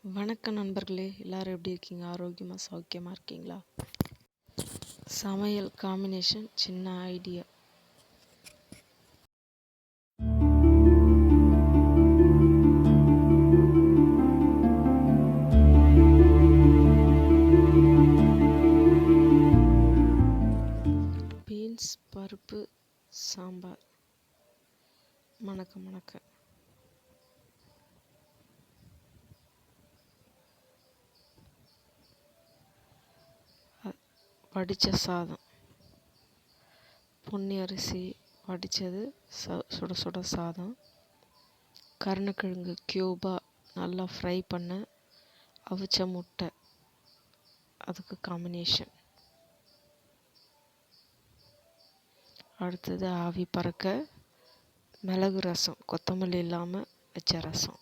வணக்கம் நண்பர்களே, எல்லாரும் எப்படி இருக்கீங்க? ஆரோக்கியமாக சௌக்கியமாக இருக்கீங்களா? சமையல் காம்பினேஷன் சின்ன ஐடியா. பீன்ஸ் பருப்பு சாம்பார் மணக்க வடித்த சாதம், பொன்னி அரிசி வடித்தது, சுட சுட சாதம், கருணக்கிழங்கு க்யூபாக நல்லா ஃப்ரை பண்ண அவிச்ச முட்டை, அதுக்கு காம்பினேஷன். அடுத்தது ஆவி பறக்க மிளகு ரசம், கொத்தமல்லி இல்லாமல் வச்ச ரசம்.